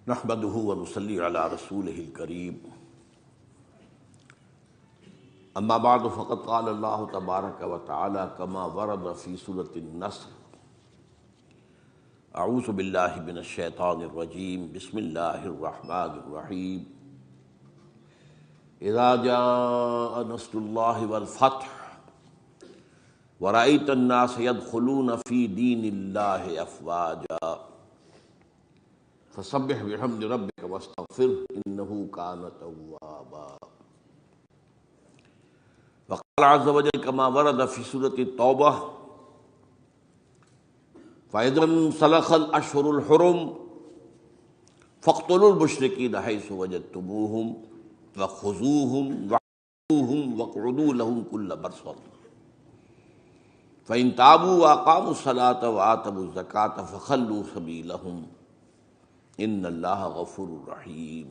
نحمده ونصلي على رسوله الكريم اما بعد فقد قال الله تبارك وتعالى كما ورد في سورة النصر اعوذ بالله من الشيطان الرجيم بسم الله الرحمن الرحيم اذا جاء نصر الله والفتح ورأيت الناس يدخلون في دين الله افواجا فسبح بحمد ربك واستغفره انه كان توابا. وقال عز وجل كما ورد في سورة التوبة فإذا انسلخ الأشهر الحرم فاقتلوا المشركين حيث وجدتموهم وخذوهم واقعدوا لهم كل مرصد فإن تابوا وأقاموا الصلاة وآتوا الزكاة فخلوا سبيلهم إن الله غفور رحيم.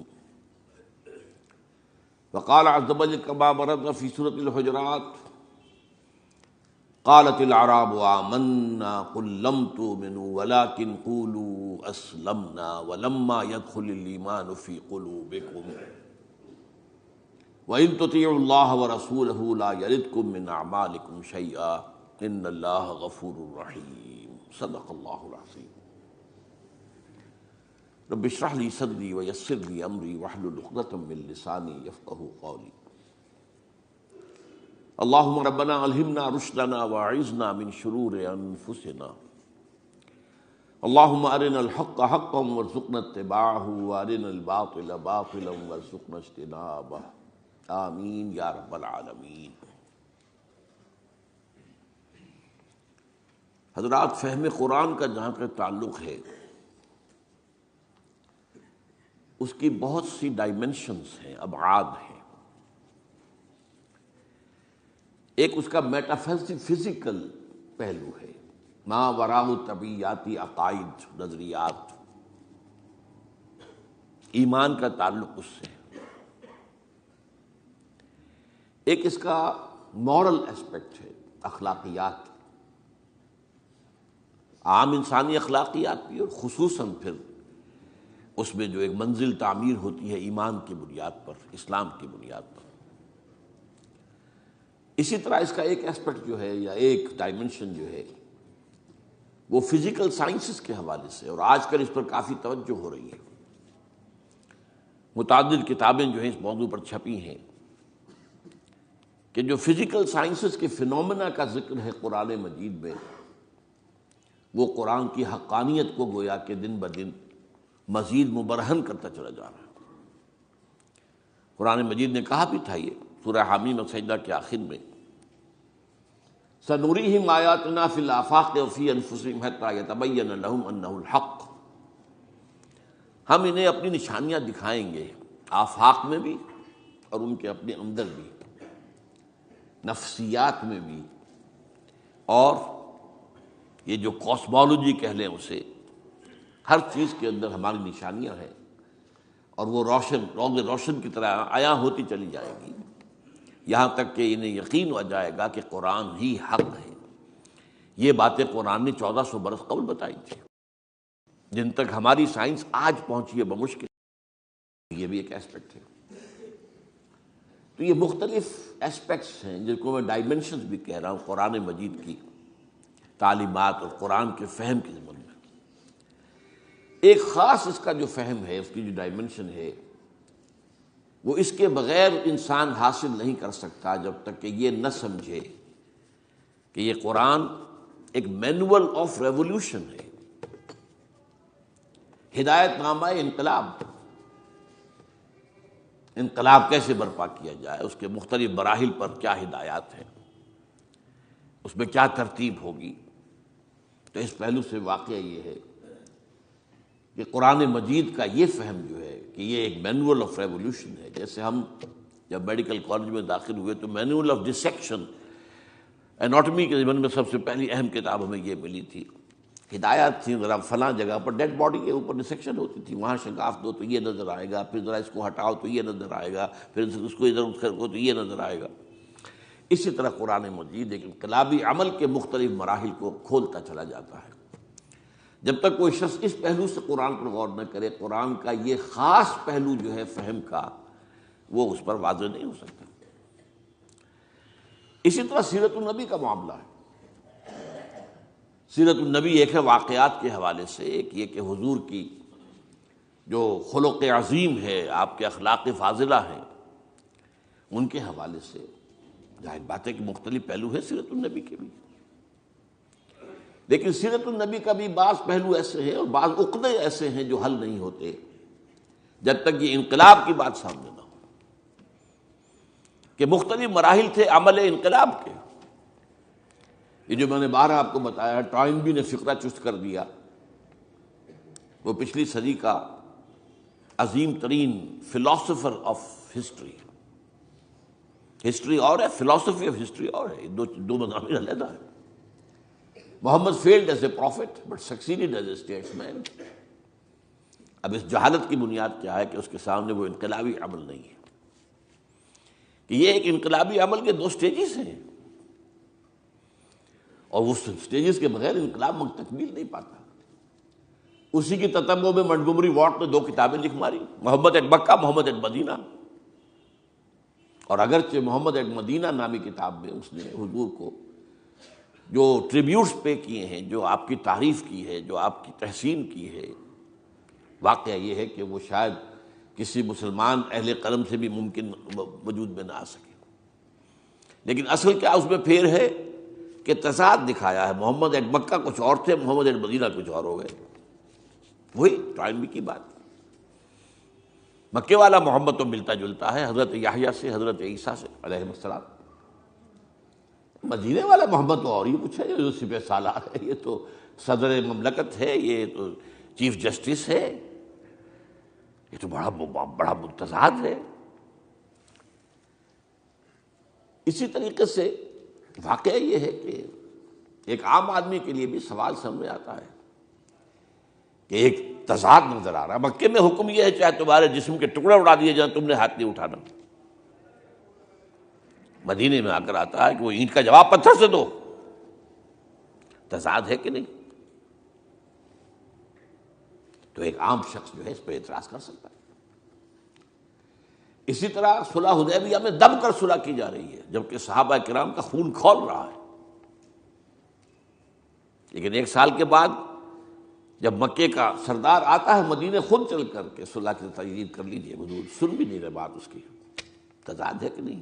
وقال عز وجل كما ورد في سورة الحجرات قالت الأعراب آمنا قل لم تؤمنوا ولكن قولوا أسلمنا ولما يدخل الإيمان في قلوبكم وإن تطيعوا الله ورسوله لا يلدكم من أعمالكم شيئا إن الله غفور رحيم. صدق الله العظيم. رب اشرح لي صدري ويسر لي امري واحلل عقدة من لساني يفقهوا قولي. اللهم ربنا الهمنا رشدنا واعذنا من شرور انفسنا. اللهم ارنا الحق حقا وارزقنا اتباعه وارنا الباطل باطلا وارزقنا اجتنابه. آمین یا رب العالمین. حضرات، فہم قرآن کا جہاں کا تعلق ہے اس کی بہت سی ڈائمنشنز ہیں، ابعاد ہیں. ایک اس کا میٹافزیکل پہلو ہے، ما وراء طبیعیاتی عقائد، نظریات، ایمان کا تعلق اس سے. ایک اس کا مورل اسپیکٹ ہے، اخلاقیات، عام انسانی اخلاقیات بھی، اور خصوصاً پھر اس میں جو ایک منزل تعمیر ہوتی ہے ایمان کی بنیاد پر، اسلام کی بنیاد پر. اسی طرح اس کا ایک اسپیکٹ جو ہے یا ایک ڈائمنشن جو ہے وہ فزیکل سائنسز کے حوالے سے، اور آج کل اس پر کافی توجہ ہو رہی ہے. متعدد کتابیں جو ہیں اس موضوع پر چھپی ہیں کہ جو فزیکل سائنسز کے فینومینا کا ذکر ہے قرآن مجید میں، وہ قرآن کی حقانیت کو گویا کہ دن بدن مزید مبرہن کرتا چلا جا رہا ہے. قرآن مجید نے کہا بھی تھا یہ سورہ حامیم اور سجدہ کے آخر میں، سنُرِیہم آیاتنا فی الآفاق وفی انفسہم حتی یتبین لہم انہ الحق. ہم انہیں اپنی نشانیاں دکھائیں گے، آفاق میں بھی اور ان کے اپنے اندر بھی، نفسیات میں بھی، اور یہ جو کاسمولوجی کہہ لیں اسے، ہر چیز کے اندر ہماری نشانیاں ہیں، اور وہ روز روشن کی طرح عیاں ہوتی چلی جائے گی، یہاں تک کہ انہیں یقین ہو جائے گا کہ قرآن ہی حق ہے. یہ باتیں قرآن نے 1400 برس قبل بتائی تھی، جن تک ہماری سائنس آج پہنچی ہے بمشکل. یہ بھی ایک اسپیکٹ ہے. تو یہ مختلف اسپیکٹس ہیں جن کو میں ڈائمنشنز بھی کہہ رہا ہوں قرآن مجید کی تعلیمات اور قرآن کے فہم کے ضمن میں. ایک خاص اس کا جو فہم ہے، اس کی جو ڈائمنشن ہے، وہ اس کے بغیر انسان حاصل نہیں کر سکتا جب تک کہ یہ نہ سمجھے کہ یہ قرآن ایک مینول آف ریولیوشن ہے، ہدایت نامہ انقلاب. انقلاب کیسے برپا کیا جائے، اس کے مختلف مراحل پر کیا ہدایات ہیں، اس میں کیا ترتیب ہوگی. تو اس پہلو سے واقعہ یہ ہے کہ قرآن مجید کا یہ فہم جو ہے کہ یہ ایک مینول آف ریولیوشن ہے. جیسے ہم جب میڈیکل کالج میں داخل ہوئے تو مینول آف ڈسیکشن، اناٹمی کے ضمن میں سب سے پہلی اہم کتاب ہمیں یہ ملی تھی. ہدایات تھیں، ذرا فلاں جگہ پر ڈیڈ باڈی کے اوپر ڈسیکشن ہوتی تھی، وہاں شگاف دو تو یہ نظر آئے گا، پھر ذرا اس کو ہٹاؤ تو یہ نظر آئے گا، پھر اس کو ادھر کرو تو یہ نظر آئے گا. اسی طرح قرآن مجید ایک انقلابی عمل کے مختلف مراحل کو کھولتا چلا جاتا ہے. جب تک کوئی شخص اس پہلو سے قرآن پر غور نہ کرے، قرآن کا یہ خاص پہلو جو ہے فہم کا، وہ اس پر واضح نہیں ہو سکتا۔ اسی طرح سیرت النبی کا معاملہ ہے۔ سیرت النبی ایک ہے واقعات کے حوالے سے، ایک یہ کہ حضور کی جو خلق عظیم ہے، آپ کے اخلاق فاضلہ ہیں، ان کے حوالے سے ظاہر بات ہے کہ مختلف پہلو ہیں سیرت النبی کے بھی، لیکن سیرت النبی کا بھی بعض پہلو ایسے ہیں اور بعض عقدے ایسے ہیں جو حل نہیں ہوتے جب تک یہ انقلاب کی بات سامنے نہ ہو، کہ مختلف مراحل تھے عمل انقلاب کے۔ یہ جو میں نے بارہ آپ کو بتایا، ٹوائنبی نے فقرہ چست کر دیا، وہ پچھلی صدی کا عظیم ترین فلاسفر آف ہسٹری، ہسٹری اور ہے، فلاسفی آف ہسٹری اور ہے، دو مضامین علیحدہ ہیں۔ محمد failed as a prophet but succeeded as a statesman۔ اب اس جہالت کی بنیاد کیا ہے کہ اس کے سامنے وہ انقلابی عمل نہیں ہے، کہ یہ ایک انقلابی عمل کے دو سٹیجز ہیں، اور وہ سٹیجز کے بغیر انقلاب تکمیل نہیں پاتا۔ اسی کی تتبع میں منٹگومری واٹ نے 2 کتابیں لکھ ماری، محمد at Mecca, Muhammad at Medina, اور اگرچہ محمد ایٹ مدینہ نامی کتاب میں اس نے حضور کو جو ٹریبیوٹس پے کیے ہیں، جو آپ کی تعریف کی ہے، جو آپ کی تحسین کی ہے، واقعہ یہ ہے کہ وہ شاید کسی مسلمان اہل قلم سے بھی ممکن وجود میں نہ آ سکے، لیکن اصل کیا اس میں پھیر ہے کہ تضاد دکھایا ہے۔ محمد ایٹ مکہ کچھ اور تھے، محمد ایٹ مدینہ کچھ اور ہو گئے، وہی ٹائم کی بات۔ مکے والا محمد تو ملتا جلتا ہے حضرت یحییٰ سے، حضرت عیسیٰ سے علیہ السلام، مدینے والا محمد تو اور ہی کچھ ہے، جو سپہ سالار ہے، یہ تو صدر مملکت ہے، یہ تو چیف جسٹس ہے، یہ تو بڑا متضاد ہے۔ اسی طریقے سے واقعہ یہ ہے کہ ایک عام آدمی کے لیے بھی سوال سامنے آتا ہے کہ ایک تضاد نظر آ رہا ہے۔ مکے میں حکم یہ ہے چاہے تمہارے جسم کے ٹکڑے اڑا دیے جائیں، تم نے ہاتھ نہیں اٹھانا۔ مدینے میں آ کر آتا ہے کہ وہ اینٹ کا جواب پتھر سے دو، تضاد ہے کہ نہیں؟ تو ایک عام شخص جو ہے اس پہ اعتراض کر سکتا ہے۔ اسی طرح صلح حدیبیہ میں دب کر صلح کی جا رہی ہے، جبکہ صحابہ کرام کا خون کھول رہا ہے، لیکن 1 سال کے بعد جب مکے کا سردار آتا ہے مدینے خود چل کر کے صلح کی تجدید کر لیجیے، حضور سن بھی نہیں رہے بات اس کی۔ تضاد ہے کہ نہیں؟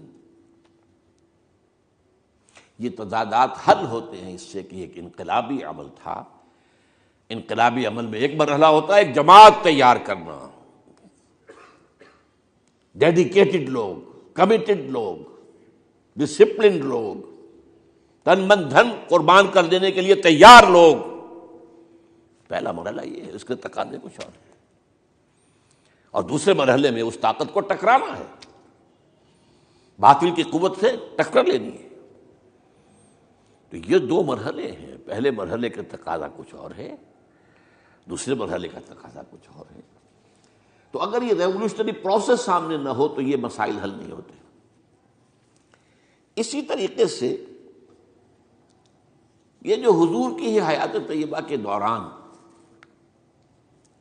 یہ تضادات حل ہوتے ہیں اس سے کہ ایک انقلابی عمل تھا۔ انقلابی عمل میں ایک مرحلہ ہوتا ہے ایک جماعت تیار کرنا، ڈیڈیکیٹڈ لوگ، کمیٹڈ لوگ، ڈسپلنڈ لوگ، تن من دھن قربان کر دینے کے لیے تیار لوگ۔ پہلا مرحلہ یہ ہے، اس کے تقاضے کچھ اور ہیں، اور دوسرے مرحلے میں اس طاقت کو ٹکرانا ہے، باطل کی قوت سے ٹکر لینی ہے۔ تو یہ 2 مرحلے ہیں، پہلے مرحلے کا تقاضا کچھ اور ہے، دوسرے مرحلے کا تقاضا کچھ اور ہے۔ تو اگر یہ ریولوشنری پروسیس سامنے نہ ہو تو یہ مسائل حل نہیں ہوتے۔ اسی طریقے سے یہ جو حضور کی ہی حیات طیبہ کے دوران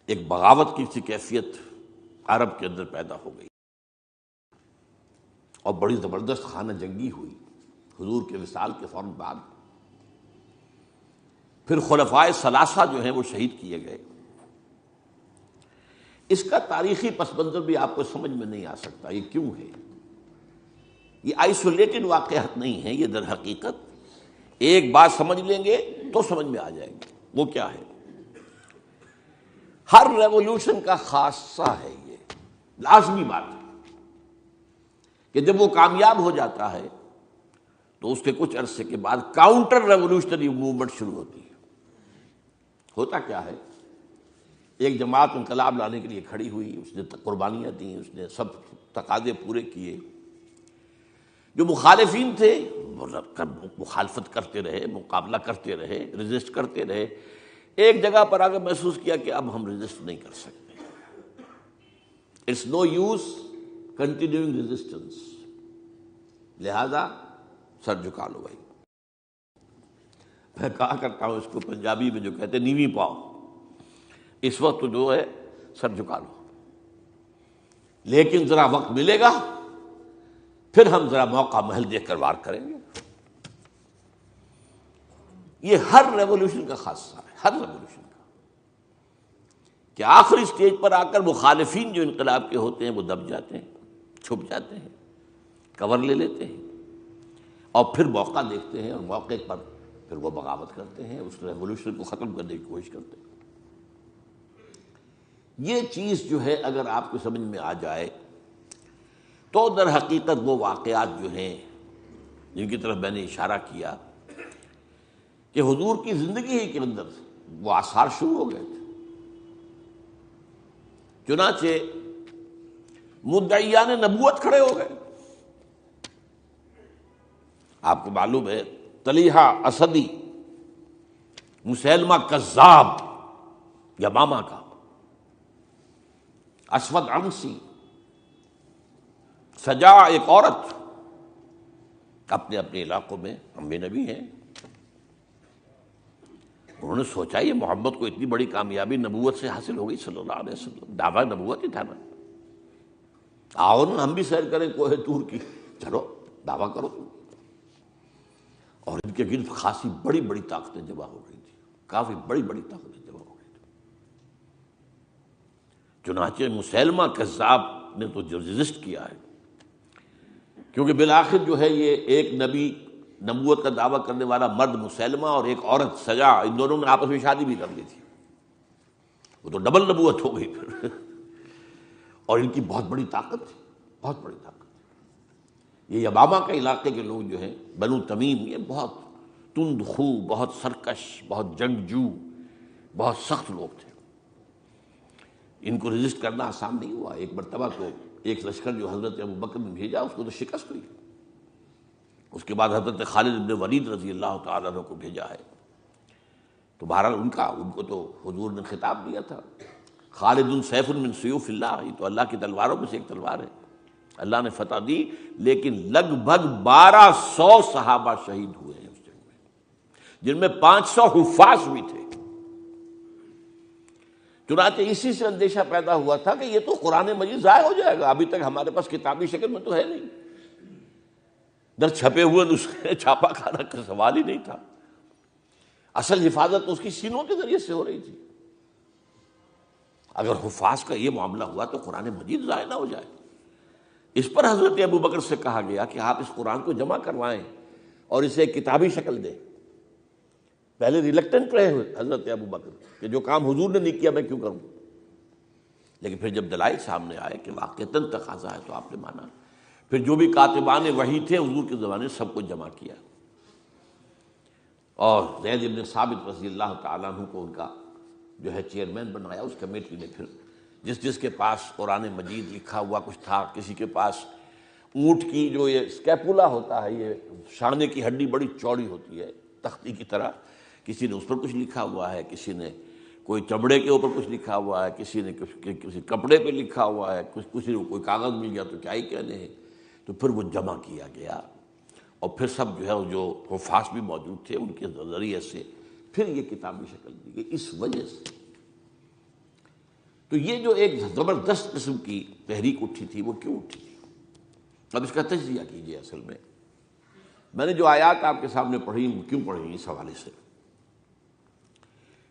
ایک بغاوت کی سی کیفیت عرب کے اندر پیدا ہو گئی اور بڑی زبردست خانہ جنگی ہوئی حضور کے وصال کے فوراً بعد۔ پھر خلفائے ثلاثہ جو ہیں وہ شہید کیے گئے۔ اس کا تاریخی پس منظر بھی آپ کو سمجھ میں نہیں آ سکتا، یہ کیوں ہے؟ یہ آئسولیٹڈ واقعات نہیں ہیں، یہ در حقیقت ایک بات سمجھ لیں گے تو سمجھ میں آ جائے گی۔ وہ کیا ہے؟ ہر ریولوشن کا خاصہ ہے، یہ لازمی بات ہے کہ جب وہ کامیاب ہو جاتا ہے تو اس کے کچھ عرصے کے بعد کاؤنٹر ریولوشنری موومنٹ شروع ہوتی ہے۔ ہوتا کیا ہے؟ ایک جماعت انقلاب لانے کے لیے کھڑی ہوئی، اس نے قربانیاں دیں، اس نے سب تقاضے پورے کیے، جو مخالفین تھے مخالفت کرتے رہے، مقابلہ کرتے رہے، ریزسٹ کرتے رہے۔ ایک جگہ پر آگے محسوس کیا کہ اب ہم ریزسٹ نہیں کر سکتے، it's no use continuing resistance, لہذا سر جھکا لو بھائی۔ میں کہا کرتا ہوں اس کو پنجابی میں جو کہتے ہیں نیوی پاؤ، اس وقت تو جو ہے سر جھکا لو، لیکن ذرا وقت ملے گا پھر ہم ذرا موقع محل دیکھ کر وار کریں گے۔ یہ ہر ریولوشن کا خاصہ ہے، ہر ریولوشن کا، کہ آخری سٹیج پر آ کر مخالفین جو انقلاب کے ہوتے ہیں وہ دب جاتے ہیں، چھپ جاتے ہیں، کور لے لیتے ہیں، اور پھر موقع دیکھتے ہیں اور موقع پر پھر وہ بغاوت کرتے ہیں، اس ریولوشن کو ختم کرنے کی کوشش کرتے ہیں۔ یہ چیز جو ہے اگر آپ کو سمجھ میں آ جائے تو در حقیقت وہ واقعات جو ہیں جن کی طرف میں نے اشارہ کیا کہ حضور کی زندگی ہی کے اندر وہ آثار شروع ہو گئے تھے۔ چنانچہ مدعیان نبوت کھڑے ہو گئے۔ آپ کو معلوم ہے طلیحہ اسدی، مسیلمہ کذاب یمامہ کا، اسود عنسی، سجا ایک عورت، اپنے اپنے علاقوں میں انبیاء نبی ہیں۔ انہوں نے سوچا یہ محمد کو اتنی بڑی کامیابی نبوت سے حاصل ہو گئی صلی اللہ علیہ وسلم، دعویٰ نبوت ہی تھا نا، آؤ نا ہم بھی سیر کریں کوہ طور کی، چلو دعویٰ کرو تم۔ اور ان کے گرد خاصی بڑی بڑی طاقتیں جمع ہو گئی تھی، کافی بڑی بڑی طاقتیں جمع ہو گئی تھی۔ چنانچہ مسیلمہ کذاب نے تو جو رزسٹ کیا ہے، کیونکہ بالآخر جو ہے یہ ایک نبی نبوت کا دعویٰ کرنے والا مرد مسیلمہ اور ایک عورت سجا، ان دونوں نے آپس میں شادی بھی کر لی تھی، وہ تو ڈبل نبوت ہو گئی پھر۔ اور ان کی بہت بڑی طاقت تھی، بہت بڑی طاقت۔ یہ یمامہ کے علاقے کے لوگ جو ہیں بنو تمیم، یہ بہت تند خو، بہت سرکش، بہت جنگجو، بہت سخت لوگ تھے۔ ان کو رجسٹ کرنا آسان نہیں ہوا۔ ایک مرتبہ تو ایک لشکر جو حضرت ابوبکر نے بھیجا اس کو تو شکست ہوئی، اس کے بعد حضرت خالد بن ولید رضی اللہ تعالیٰ عنہ کو بھیجا ہے، تو بہرحال ان کو تو حضور نے خطاب دیا تھا، خالد سیف من سیوف اللہ، یہ تو اللہ کی تلواروں میں سے ایک تلوار ہے، اللہ نے فتح دی، لیکن لگ بھگ 1200 صحابہ شہید ہوئے ہیں اس جنگ میں، جن میں 500 حفاظ بھی تھے۔ چنانچہ اسی سے اندیشہ پیدا ہوا تھا کہ یہ تو قرآن مجید ضائع ہو جائے گا، ابھی تک ہمارے پاس کتابی شکل میں تو ہے نہیں، در چھپے ہوئے نسخے چھاپا کھانا کا سوال ہی نہیں تھا، اصل حفاظت اس کی سینوں کے ذریعے سے ہو رہی تھی۔ اگر حفاظ کا یہ معاملہ ہوا تو قرآن مجید ضائع نہ ہو جائے۔ اس پر حضرت ابوبکر سے کہا گیا کہ آپ اس قرآن کو جمع کروائیں اور اسے ایک کتابی شکل دیں۔ پہلے ریلکٹنٹ رہے ہوئے حضرت ابوبکر کہ جو کام حضور نے نہیں کیا میں کیوں کروں، لیکن پھر جب دلائل سامنے آئے کہ واقعتاً تقاضا ہے تو آپ نے مانا۔ پھر جو بھی کاتبان وحی تھے حضور کے زمانے سب کو جمع کیا، اور زید بن ثابت رضی اللہ تعالیٰ عنہ کو ان کا جو ہے چیئرمین بنایا اس کمیٹی نے۔ پھر جس کے پاس قرآن مجید لکھا ہوا کچھ تھا، کسی کے پاس اونٹ کی جو یہ اسکیپولا ہوتا ہے، یہ شانے کی ہڈی بڑی چوڑی ہوتی ہے تختی کی طرح، کسی نے اس پر کچھ لکھا ہوا ہے، کسی نے کوئی چمڑے کے اوپر کچھ لکھا ہوا ہے، کسی نے کسی کپڑے پہ لکھا ہوا ہے، کسی نے کوئی کاغذ مل گیا تو کیا ہی کہنے ہیں۔ تو پھر وہ جمع کیا گیا، اور پھر سب جو ہے جو حفاظ بھی موجود تھے ان کے ذریعے سے پھر یہ کتابی شکل دی گئی۔ اس وجہ سے تو یہ جو ایک زبردست قسم کی تحریک اٹھی تھی وہ کیوں اٹھی تھی؟ اب اس کا تجزیہ کیجیے۔ اصل میں نے جو آیات آپ کے سامنے پڑھی وہ کیوں پڑھی اس حوالے سے؟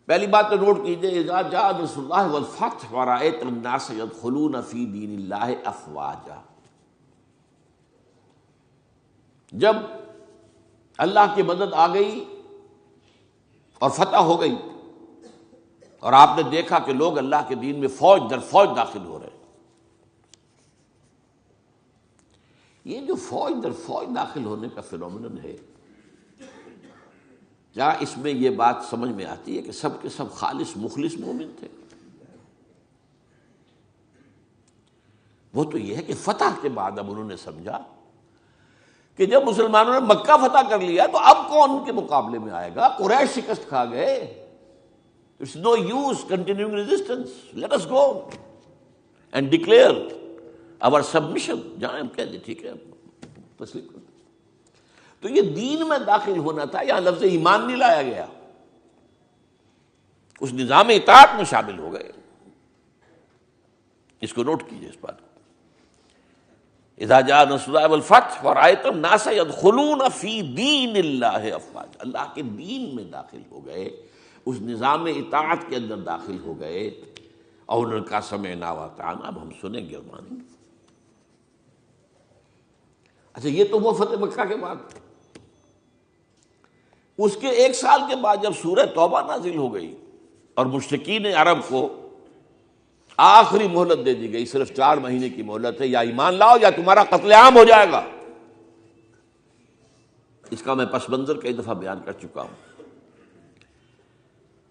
پہلی بات تو نوٹ کیجیے، اذا جاء نصر اللہ والفتح ورأیت الناس يدخلون فی دین اللہ افواجا، جب اللہ کی مدد آ گئی اور فتح ہو گئی اور آپ نے دیکھا کہ لوگ اللہ کے دین میں فوج در فوج داخل ہو رہے ہیں، یہ جو فوج در فوج داخل ہونے کا فینومینن ہے، کیا اس میں یہ بات سمجھ میں آتی ہے کہ سب کے سب خالص مخلص مومن تھے؟ وہ تو یہ ہے کہ فتح کے بعد اب انہوں نے سمجھا کہ جب مسلمانوں نے مکہ فتح کر لیا تو اب کون ان کے مقابلے میں آئے گا؟ قریش شکست کھا گئے، it's no use continuing resistance, let us go and declare our submission, جائیں ہم کہہ دیں ٹھیک ہے تسلیم کرتے۔ تو یہ دین میں داخل ہونا تھا، یہاں لفظ ایمان نہیں لایا گیا، اس نظام اطاعت میں شامل ہو گئے. اس کو نوٹ کیجئے اس بات کو. اذا جاء نصر اللہ والفتح ورأیت الناس يدخلون فی دین اللہ افواجا، اللہ کے دین میں داخل ہو گئے، اس نظام اطاعت کے اندر داخل ہو گئے، اور انہوں نے کہا سمعنا واطعنا، اب ہم سنیں گے اور مانیں گے. اچھا یہ تو وہ فتح مکہ کے بعد. اس کے 1 سال کے بعد جب سورہ توبہ نازل ہو گئی اور مشرکین عرب کو آخری مہلت دے دی گئی، صرف 4 مہینے کی مہلت ہے، یا ایمان لاؤ یا تمہارا قتل عام ہو جائے گا. اس کا میں پس منظر کئی دفعہ بیان کر چکا ہوں.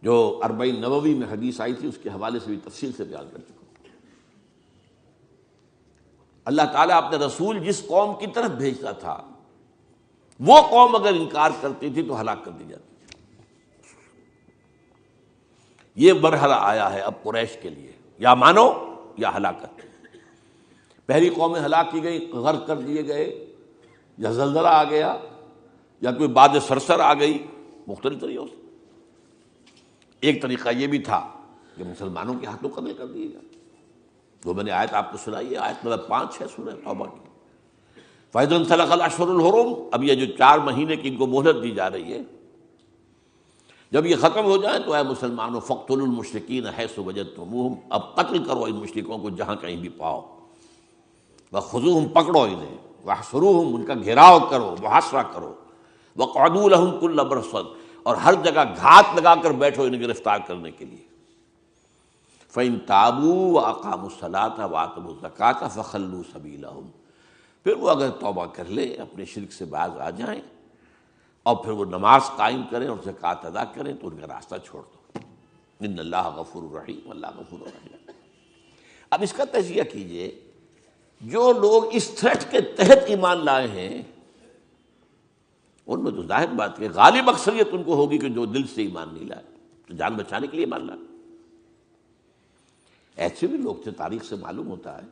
جو 40 نووی میں حدیث آئی تھی اس کے حوالے سے بھی تفصیل سے بیان کر چکا ہوں. اللہ تعالیٰ اپنے رسول جس قوم کی طرف بھیجتا تھا وہ قوم اگر انکار کرتی تھی تو ہلاک کر دی جاتی. یہ مرحلہ آیا ہے اب قریش کے لیے، یا مانو یا ہلاکت. پہلی قومیں ہلاک کی گئی، غرق کر دیے گئے، یا زلزلہ آ گیا، یا کوئی باد سرسر آ گئی، مختلف طریقوں سے. ایک طریقہ یہ بھی تھا کہ مسلمانوں کے ہاتھوں قتل کر دیے گئے. جو میں نے آیت آپ کو سنائی ہے، آیت نمبر 5 ہے سورہ توبہ کی. فَإِذَا انْسَلَخَ الْأَشْهُرُ الْحُرُمُ، اب یہ جو 4 مہینے کی ان کو مہلت دی جا رہی ہے، جب یہ ختم ہو جائیں تو اے مسلمانوں فَاقْتُلُوا الْمُشْرِكِينَ حَيْثُ وَجَدتُّمُوهُمْ، اب قتل کرو ان مشرکوں کو جہاں کہیں بھی پاؤ. وَخُذُوهُمْ، پکڑو انہیں، وَاحْصُرُوهُمْ، ان کا گھیراؤ کرو، محاصرہ کرو. وَاقْعُدُوا لَهُمْ كُلَّ مَرْصَدٍ، اور ہر جگہ گھات لگا کر بیٹھو انہیں گرفتار کرنے کے لیے. فَإِن تَابُوا وَأَقَامُوا الصَّلَاةَ وَآتَوُا الزَّكَاةَ فَخَلُّوا سَبِيلَهُمْ، پھر وہ اگر توبہ کر لے، اپنے شرک سے باز آ جائیں، اور پھر وہ نماز قائم کریں اور زکوٰۃ ادا کریں تو ان کا راستہ چھوڑ دو. ان اللہ غفور رحیم، اللہ غفور رحیم. اب اس کا تجزیہ کیجئے، جو لوگ اس تھریٹ کے تحت ایمان لائے ہیں ان میں تو ظاہر بات ہے غالب اکثریت ان کو ہوگی کہ جو دل سے ایمان نہیں لائے، تو جان بچانے کے لیے ایمان لائے. ایسے بھی لوگ سے تاریخ سے معلوم ہوتا ہے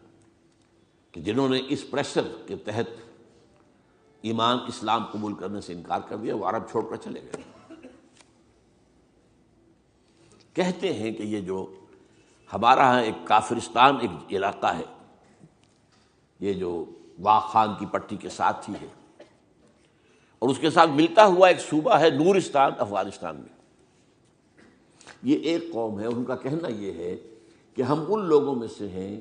کہ جنہوں نے اس پریشر کے تحت ایمان اسلام قبول کرنے سے انکار کر دیا، وہ عرب چھوڑ کر چلے گئے. کہتے ہیں کہ یہ جو ہمارا ہاں ایک کافرستان ایک علاقہ ہے، یہ جو واق خان کی پٹی کے ساتھ ہی ہے، اور اس کے ساتھ ملتا ہوا ایک صوبہ ہے نورستان افغانستان میں. یہ ایک قوم ہے، ان کا کہنا یہ ہے کہ ہم ان لوگوں میں سے ہیں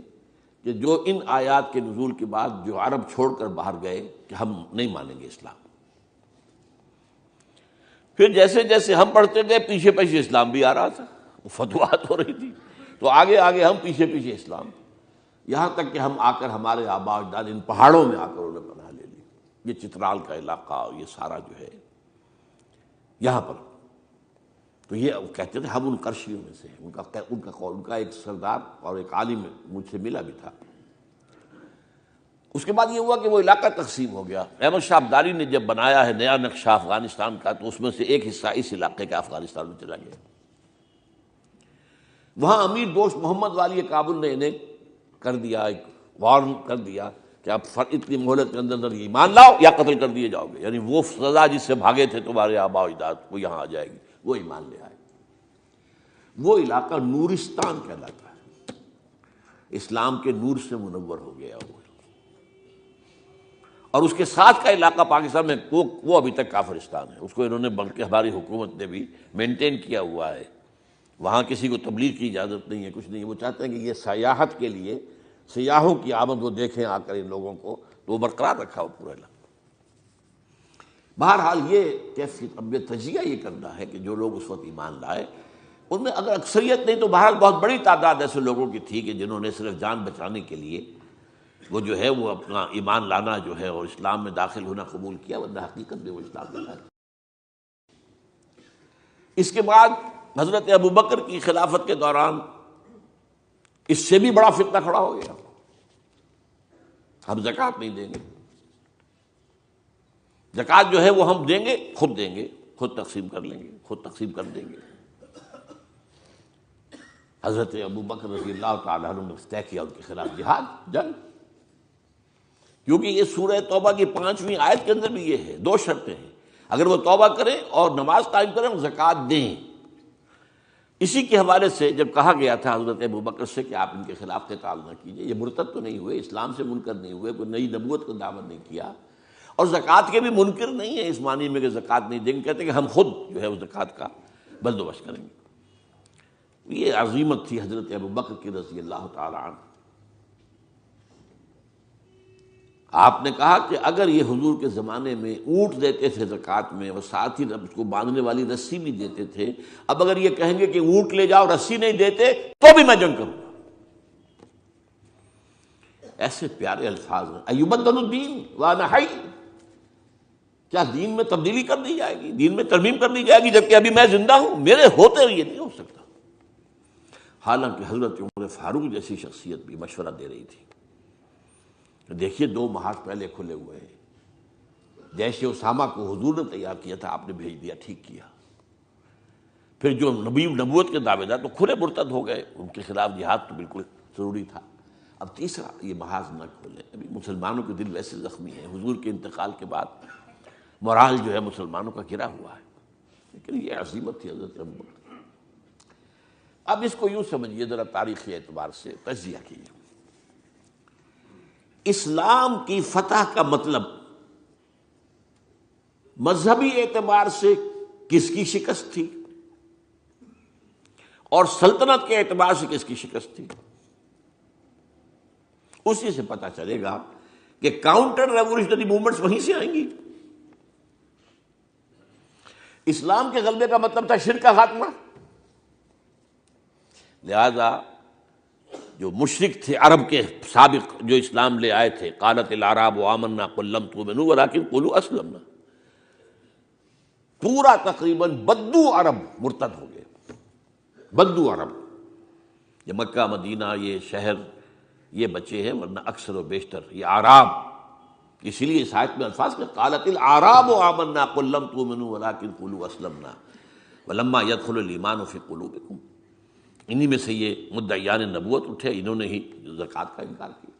کہ جو ان آیات کے نزول کے بعد جو عرب چھوڑ کر باہر گئے کہ ہم نہیں مانیں گے اسلام. پھر جیسے جیسے ہم پڑھتے گئے پیچھے پیچھے اسلام بھی آ رہا تھا، فتوحات ہو رہی تھی، تو آگے آگے ہم پیچھے پیچھے اسلام، یہاں تک کہ ہم آ کر ہمارے آباء اجداد ان پہاڑوں میں آ کر انہوں نے پناہ لے لی. یہ چترال کا علاقہ، یہ سارا جو ہے یہاں پر. تو یہ کہتے تھے ہم ان کرشیوں میں سے ہیں. ان کا ایک سردار اور ایک عالم مجھ سے ملا بھی تھا. اس کے بعد یہ ہوا کہ وہ علاقہ تقسیم ہو گیا. احمد شاہ ابدالی نے جب بنایا ہے نیا نقشہ افغانستان کا، تو اس میں سے ایک حصہ اس علاقے کا افغانستان میں چلا گیا. وہاں امیر دوست محمد والی کابل نے انہیں کر دیا، ایک وارن کر دیا کہ اب اتنی مہلت کے اندر ایمان لاؤ یا قتل کر دیے جاؤ گے. یعنی وہ سزا جس سے بھاگے تھے تمہارے آباء و اجداد، وہ یہاں آ جائے گی. وہ ایمان لے آئے. وہ علاقہ نورستان کہلاتا ہے، اسلام کے نور سے منور ہو گیا وہ. اور اس کے ساتھ کا علاقہ پاکستان میں وہ ابھی تک کافرستان ہے. اس کو انہوں نے بلکہ ہماری حکومت نے بھی مینٹین کیا ہوا ہے. وہاں کسی کو تبلیغ کی اجازت نہیں ہے، کچھ نہیں. وہ چاہتے ہیں کہ یہ سیاحت کے لیے سیاحوں کی آمد وہ دیکھیں آ کر ان لوگوں کو، تو وہ برقرار رکھا ہو پورا علاقہ. بہرحال یہ کیفیت اب یہ تجزیہ یہ کرنا ہے کہ جو لوگ اس وقت ایمان لائے ان میں اگر اکثریت نہیں تو بہرحال بہت بڑی تعداد ایسے لوگوں کی تھی کہ جنہوں نے صرف جان بچانے کے لیے وہ جو ہے وہ اپنا ایمان لانا جو ہے اور اسلام میں داخل ہونا قبول کیا، ورنہ حقیقت میں وہ اسلام میں لائے. اس کے بعد حضرت ابوبکر کی خلافت کے دوران اس سے بھی بڑا فتنہ کھڑا ہو گیا. ہم زکوٰۃ نہیں دیں گے، زکوٰۃ جو ہے وہ ہم دیں گے، خود تقسیم کر لیں گے، خود تقسیم کر دیں گے. حضرت ابوبکر رضی اللہ تعالیٰ عنہ نے طے کیا ان کے خلاف جہاد، جنگ. کیونکہ یہ سورہ توبہ کی 5ویں آیت کے اندر بھی یہ ہے، 2 شرطیں ہیں. اگر وہ توبہ کریں اور نماز قائم کریں اور زکوٰۃ دیں اسی کے حوالے سے جب کہا گیا تھا حضرت ابوبکر سے کہ آپ ان کے خلاف قتال نہ کیجیے، یہ مرتد تو نہیں ہوئے، اسلام سے منکر نہیں ہوئے، کوئی نئی نبوت کو دعوت نہیں کیا، اور زکوٰۃ کے بھی منکر نہیں ہیں اس معنی میں کہ زکوٰۃ نہیں دیں گے، کہتے ہیں کہ ہم خود جو ہے اس زکوٰۃ کا بندوبست کریں گے۔ یہ عظیمت تھی حضرت ابوبکر کی رضی اللہ تعالی عنہ۔ آپ نے کہا کہ اگر یہ حضور کے زمانے میں اونٹ دیتے تھے زکوٰۃ میں اور ساتھ ہی اس کو باندھنے والی رسی بھی دیتے تھے، اب اگر یہ کہیں گے کہ اونٹ لے جاؤ رسی نہیں دیتے تو بھی میں جنگ کروں گا۔ ایسے پیارے الفاظ ہیں، ایبدل الدین وانا حی، کیا دین میں تبدیلی کر دی جائے گی، دین میں ترمیم کر دی جائے گی جبکہ ابھی میں زندہ ہوں؟ میرے ہوتے یہ نہیں ہو سکتا۔ حالانکہ حضرت عمر فاروق جیسی شخصیت بھی مشورہ دے رہی تھی۔ دیکھیے 2 محاذ پہلے کھلے ہوئے ہیں، جیش اسامہ کو حضور نے تیار کیا تھا، آپ نے بھیج دیا، ٹھیک کیا۔ پھر جو نبی نبوت کے دعوے دار تو کھلے مرتد ہو گئے، ان کے خلاف جہاد تو بالکل ضروری تھا۔ اب تیسرا یہ محاذ نہ کھولے، ابھی مسلمانوں کے دل ویسے زخمی ہیں، حضور کے انتقال کے بعد مورال جو ہے مسلمانوں کا گرا ہوا ہے، لیکن یہ عظیمت تھی حضرت ابوبکر۔ اب اس کو یوں سمجھیے ذرا تاریخی اعتبار سے تجزیہ کیجیے۔ اسلام کی فتح کا مطلب مذہبی اعتبار سے کس کی شکست تھی اور سلطنت کے اعتبار سے کس کی شکست تھی، اسی سے پتہ چلے گا کہ کاؤنٹر ریولیوشنری موومنٹس وہیں سے آئیں گی۔ اسلام کے غلبے کا مطلب تھا شرک کا خاتمہ، لہذا جو مشرک تھے عرب کے سابق جو اسلام لے آئے تھے، قالت الاعراب آمنا قل لم تؤمنوا ولکن قولوا اسلمنا، پورا تقریباً بدو عرب مرتد ہو گئے، بدو عرب۔ یہ مکہ مدینہ یہ شہر یہ بچے ہیں، ورنہ اکثر و بیشتر یہ اعراب، اسی لیے اس آیت میں الفاظ کہ قالت الاعراب آمنا قل لم تؤمنوا ولکن قولوا اسلمنا ولما يدخل الايمان في قلوبكم، انہی میں سے یہ مدعیان نبوت اٹھے، انہوں نے ہی زکوٰۃ کا انکار کیا۔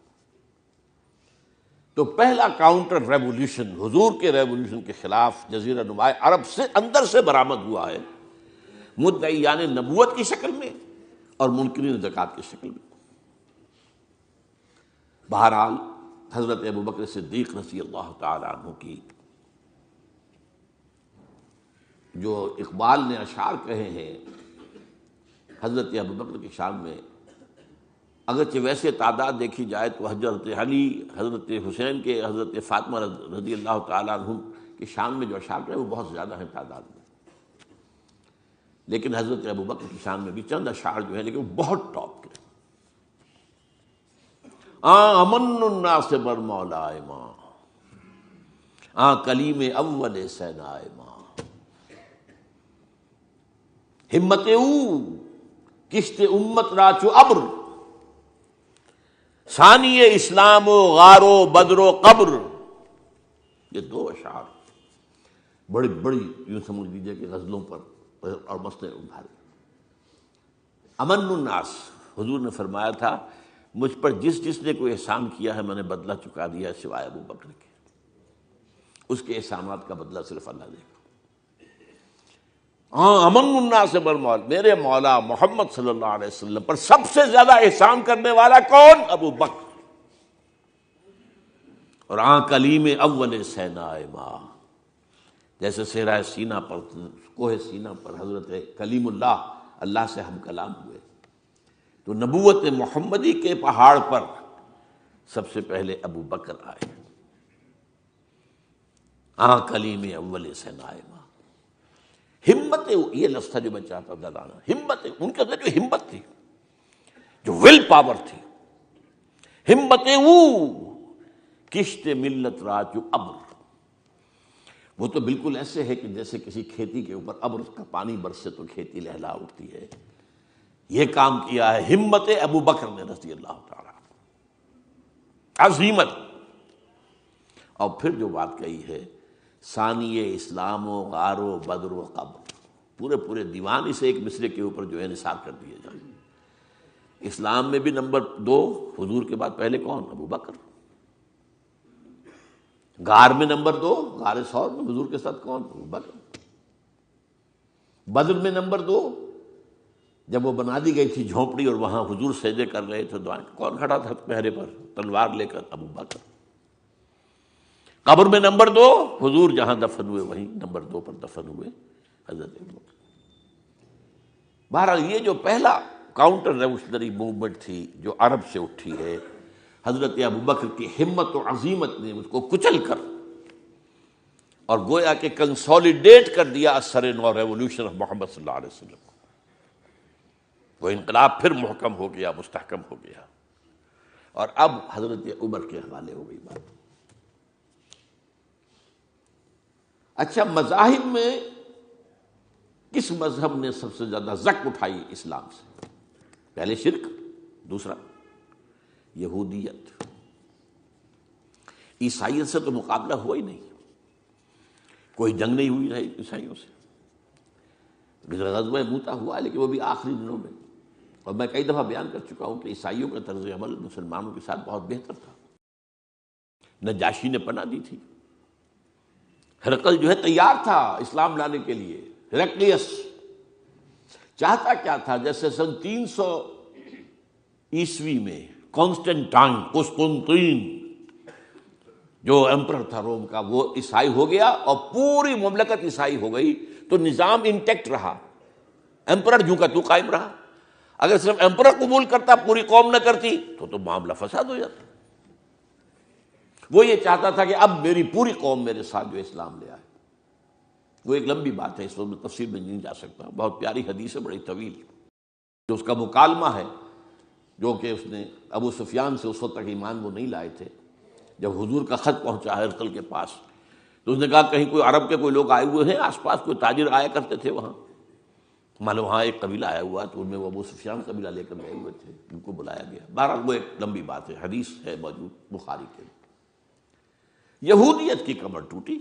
تو پہلا کاؤنٹر ریولیوشن حضور کے ریولیوشن کے خلاف جزیرہ نما عرب سے اندر سے برآمد ہوا ہے، مدعیان نبوت کی شکل میں اور منکرین زکوٰۃ کی شکل میں۔ بہرحال حضرت ابوبکر صدیق رضی اللہ تعالی عنہ کی جو اقبال نے اشعار کہے ہیں حضرت ابوبکر کی شان میں، اگرچہ ویسے تعداد دیکھی جائے تو حضرت علی، حضرت حسین کے، حضرت فاطمہ رضی اللہ تعالیٰ عنہ کی شان میں جو اشعار ہیں وہ بہت زیادہ ہیں تعداد میں، لیکن حضرت ابوبکر کی شان میں بھی چند اشعار جو ہیں لیکن وہ بہت ٹاپ کے۔ امن الناس بر مولا ماں، کلیم اول سینا ماں، ہمت او کشت امت راچو ابر، ثانی اسلام و غار و بدر و قبر۔ یہ 2 اشعار بڑی بڑی یوں سمجھ لیجیے کہ غزلوں پر اور مسئلے ابھارے۔ امن الناس، حضور نے فرمایا تھا مجھ پر جس نے کوئی احسان کیا ہے میں نے بدلہ چکا دیا ہے سوائے ابو بکر کے، اس کے احسانات کا بدلہ صرف اللہ دے گا۔ امن الناس بر مولا، میرے مولا محمد صلی اللہ علیہ وسلم پر سب سے زیادہ احسان کرنے والا کون؟ ابو بکر۔ اور کلیم اول سینا ماں، جیسے صحرا سینا پر، کوہ سینا پر حضرت کلیم اللہ، اللہ سے ہم کلام ہوئے، تو نبوت محمدی کے پہاڑ پر سب سے پہلے ابو بکر آئے۔ کلیم اول سینا ماں، ہمت، یہ لفظ تھا جو میں چاہتا تھا لانا، ہمت، ان کے اندر جو ہمت تھی، جو ول پاور تھی، ہمت وہ کشت ملت راچو ابر، وہ تو بالکل ایسے ہے کہ جیسے کسی کھیتی کے اوپر ابر کا پانی برسے تو کھیتی لہلا اٹھتی ہے، یہ کام کیا ہے ہمت ابو بکر نے رضی اللہ تعالی، عظیمت۔ اور پھر جو بات کہی ہے ثانی اسلام و غار و بدر و قبر، پورے دیوان اسے ایک مصرے کے اوپر جو ہے نثار کر دیے جائیں۔ اسلام میں بھی نمبر 2 حضور کے بعد پہلے کون؟ ابو بکر۔ غار میں نمبر 2، غار ثور میں حضور کے ساتھ کون؟ ابو بکر۔ بدر میں نمبر 2، جب وہ بنا دی گئی تھی جھونپڑی اور وہاں حضور سجدے کر رہے تھے دعائیں، کون کھڑا تھا پہرے پر تلوار لے کر؟ ابو بکر۔ قبر میں نمبر 2، حضور جہاں دفن ہوئے وہیں نمبر 2 پر دفن ہوئے حضرت ابو بکر۔ بہرحال یہ جو پہلا کاؤنٹر ریولیوشنری موومنٹ تھی جو عرب سے اٹھی ہے، حضرت ابو بکر کی ہمت و عزیمت نے اس کو کچل کر اور گویا کہ کنسولیڈیٹ کر دیا اثر نو ریولیوشن آف محمد صلی اللہ علیہ وسلم کو۔ وہ انقلاب پھر محکم ہو گیا، مستحکم ہو گیا، اور اب حضرت عمر کے حوالے ہو گئی بات۔ اچھا، مذاہب میں کس مذہب نے سب سے زیادہ زک اٹھائی اسلام سے؟ پہلے شرک، دوسرا یہودیت۔ عیسائیت سے تو مقابلہ ہوا ہی نہیں، کوئی جنگ نہیں ہوئی رہی عیسائیوں سے۔ غزوہ موتا ہوا لیکن وہ بھی آخری دنوں میں، اور میں کئی دفعہ بیان کر چکا ہوں کہ عیسائیوں کا طرز عمل مسلمانوں کے ساتھ بہت بہتر تھا۔ نجاشی نے پناہ دی تھی، ہرقل جو ہے تیار تھا اسلام لانے کے لیے۔ ہرقلیس چاہتا کیا تھا؟ جیسے سن 300 عیسوی میں قسطنطین جو ایمپرر تھا روم کا، وہ عیسائی ہو گیا اور پوری مملکت عیسائی ہو گئی، تو نظام انٹیکٹ رہا، ایمپرر جو کا تو قائم رہا۔ اگر صرف ایمپرر قبول کرتا، پوری قوم نہ کرتی، تو معاملہ فساد ہو جاتا۔ وہ یہ چاہتا تھا کہ اب میری پوری قوم میرے ساتھ جو اسلام لے آئے۔ وہ ایک لمبی بات ہے، اس وقت میں تفصیل میں نہیں جا سکتا، بہت پیاری حدیث ہے، بڑی طویل، جو اس کا مکالمہ ہے، جو کہ اس نے ابو سفیان سے اس وقت تک ایمان وہ نہیں لائے تھے۔ جب حضور کا خط پہنچا ہرقل کے پاس تو اس نے کہا کہیں کوئی عرب کے کوئی لوگ آئے ہوئے ہیں آس پاس، کوئی تاجر آیا کرتے تھے وہاں، معلوم وہاں ایک قبیلہ آیا ہوا، تو ان میں وہ ابو سفیان قبیلہ لے کر گئے ہوئے تھے، ان کو بلایا گیا۔ بہرحال وہ ایک لمبی بات ہے، حدیث ہے موجود بخاری کے۔ یہودیت کی کمر ٹوٹی،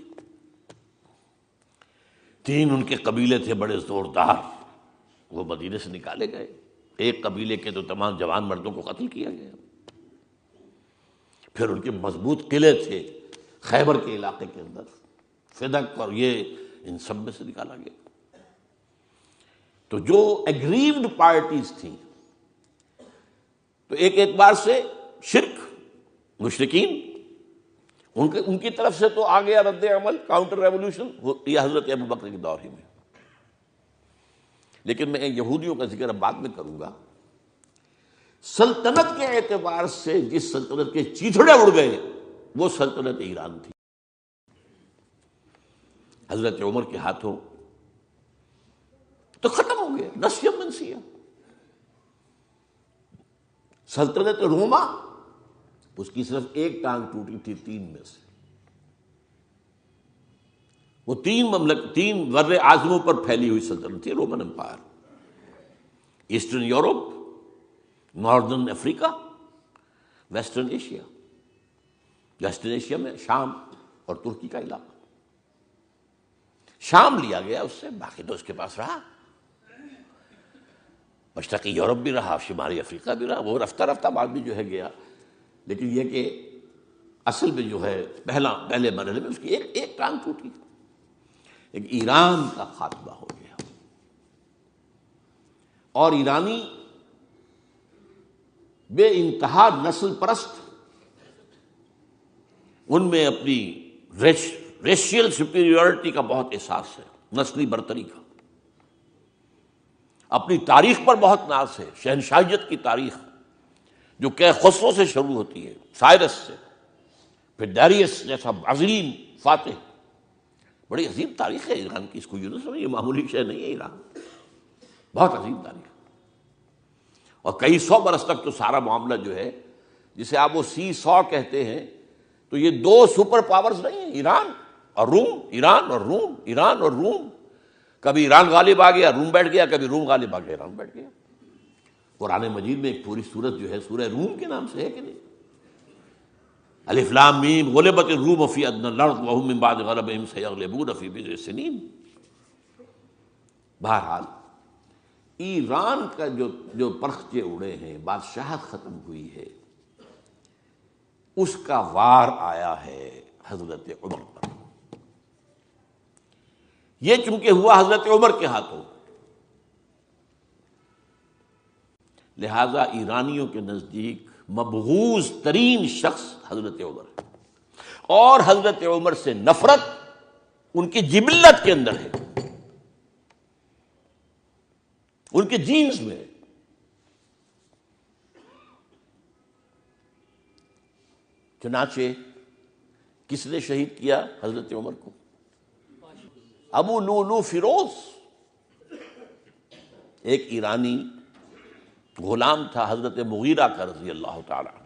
3 ان کے قبیلے تھے بڑے زوردار، وہ مدینے سے نکالے گئے۔ ایک قبیلے کے تو تمام جوان مردوں کو قتل کیا گیا۔ پھر ان کے مضبوط قلعے تھے خیبر کے علاقے کے اندر، فدق اور یہ، ان سب میں سے نکالا گیا۔ تو جو ایگریوڈ پارٹیز تھیں، تو ایک اعتبار سے شرک، مشرکین، ان کی طرف سے تو آ گیا رد عمل، کاؤنٹر ریولیوشن، یہ حضرت ابو بکر کے دور ہی میں۔ لیکن میں یہودیوں کا ذکر اب بعد میں کروں گا۔ سلطنت کے اعتبار سے جس سلطنت کے چیتھڑے اڑ گئے وہ سلطنت ایران تھی، حضرت عمر کے ہاتھوں تو ختم ہو گیا، نسیہ منسیہ۔ سلطنت روما، اس کی صرف ایک ٹانگ ٹوٹی تھی 3 میں سے۔ وہ 3 بر اعظموں پر پھیلی ہوئی سلطنت تھی Roman empire. Eastern Europe, northern Africa, western Asia. Western Asia میں شام اور ترکی کا علاقہ، شام لیا گیا اس سے، باقی تو اس کے پاس رہا، مشرقی یورپ بھی رہا، شمالی افریقہ بھی رہا، وہ رفتہ رفتہ بعد میں جو ہے گیا۔ لیکن یہ کہ اصل میں جو ہے پہلے مرحلے میں اس کی ایک ٹانگ ٹوٹی، ایک ایران کا خاتمہ ہو گیا۔ اور ایرانی بے انتہا نسل پرست، ان میں اپنی ریشیل سپیریورٹی کا بہت احساس ہے، نسلی برتری کا، اپنی تاریخ پر بہت ناز ہے، شہنشاہیت کی تاریخ جو کہ خسرو سے شروع ہوتی ہے، سائرس سے، پھر ڈیریس جیسا عظیم فاتح۔ بڑی عظیم تاریخ ہے ایران کی، اس کو یوں سمجھیں، یہ معمولی شے نہیں ہے ایران، بہت عظیم تاریخ، اور کئی 100 برس تک تو سارا معاملہ جو ہے، جسے آپ وہ سی100 کہتے ہیں، تو یہ 2 سپر پاورز نہیں ہیں، ایران اور روم، ایران اور روم، ایران اور روم۔ کبھی ایران غالب آ گیا روم بیٹھ گیا، کبھی روم غالب آ گیا ایران بیٹھ گیا۔ قرآن مجید میں ایک پوری سورت جو ہے سورہ روم کے نام سے ہے کہ نہیں؟ الف لام میم غلبت الروم فی ادنی الارض وهم من بعد غلبهم سیغلبون فی بضع سنین۔ بہرحال ایران کا جو پرخچے اڑے ہیں، بادشاہت ختم ہوئی ہے، اس کا وار آیا ہے حضرت عمر پر۔ یہ چونکہ ہوا حضرت عمر کے ہاتھوں، لہذا ایرانیوں کے نزدیک مبغوض ترین شخص حضرت عمر ہے، اور حضرت عمر سے نفرت ان کی جبلت کے اندر ہے، ان کے جینز میں ہے۔ چنانچہ کس نے شہید کیا حضرت عمر کو؟ ابو لولو فیروز، ایک ایرانی غلام تھا حضرت مغیرہ کا رضی اللہ تعالی عنہ۔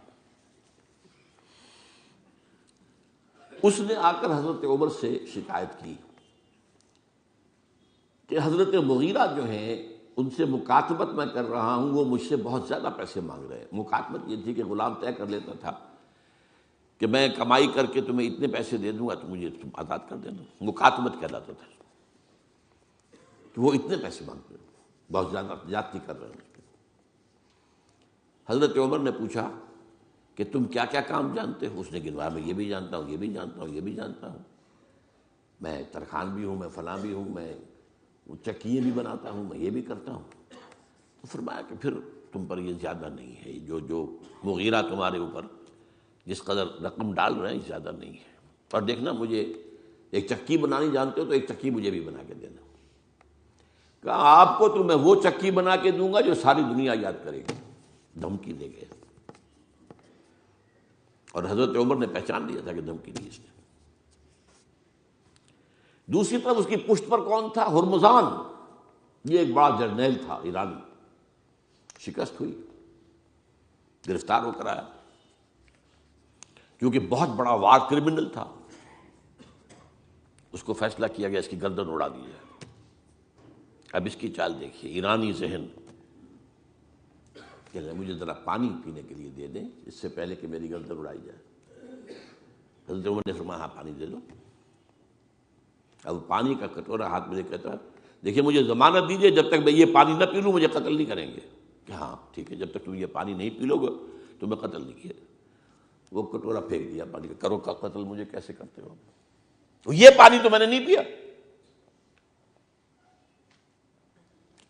اس نے آ کر حضرت عمر سے شکایت کی کہ حضرت مغیرہ جو ہیں ان سے مکاتبت میں کر رہا ہوں، وہ مجھ سے بہت زیادہ پیسے مانگ رہے ہیں۔ مکاتبت یہ تھی کہ غلام طے کر لیتا تھا کہ میں کمائی کر کے تمہیں اتنے پیسے دے دوں گا تو مجھے تم آزاد کر دینا، مکاتبت کہلاتا تھا کہ وہ اتنے پیسے مانگ رہے ہیں، بہت زیادہ زیادتی کر رہے ہیں۔ حضرت عمر نے پوچھا کہ تم کیا کیا کام جانتے ہو؟ اس نے گنوایا، میں یہ بھی جانتا ہوں، یہ بھی جانتا ہوں، یہ بھی جانتا ہوں، میں ترخان بھی ہوں، میں فلاں بھی ہوں، میں چکیے بھی بناتا ہوں، میں یہ بھی کرتا ہوں۔ تو فرمایا کہ پھر تم پر یہ زیادہ نہیں ہے، جو مغیرہ تمہارے اوپر جس قدر رقم ڈال رہے ہیں زیادہ نہیں ہے، اور دیکھنا مجھے ایک چکی بنانی جانتے ہو تو ایک چکی مجھے بھی بنا کے دینا۔ کہا آپ کو تو میں وہ چکی بنا کے دوں گا جو ساری دنیا یاد کرے گی، دھمکی دے گئے۔ اور حضرت عمر نے پہچان لیا تھا کہ دھمکی دی اس نے۔ دوسری طرف اس کی پشت پر کون تھا؟ ہرمزان، یہ ایک بڑا جرنیل تھا ایرانی، شکست ہوئی، گرفتار ہو کر آیا، کیونکہ بہت بڑا وار کرمنل تھا۔ اس کو فیصلہ کیا گیا اس کی گردن اڑا دی جائے۔ اب اس کی چال دیکھیے، ایرانی ذہن کہ مجھے ذرا پانی پینے کے لیے دے دیں اس سے پہلے کہ میری گردن اڑائی جائے۔ حضرت عمر نے فرمایا ہاں پانی دے دو۔ اب پانی کا کٹورا ہاتھ میں لے کہتا ہے دیکھیے مجھے ضمانت دیجیے جب تک میں یہ پانی نہ پی لوں مجھے قتل نہیں کریں گے۔ کہ ہاں ٹھیک ہے، جب تک تم یہ پانی نہیں پی لو گے تو میں قتل نہیں کیا۔ وہ کٹورا پھینک دیا پانی کا، کرو کا قتل مجھے کیسے کرتے ہو؟ یہ پانی تو میں نے نہیں پیا۔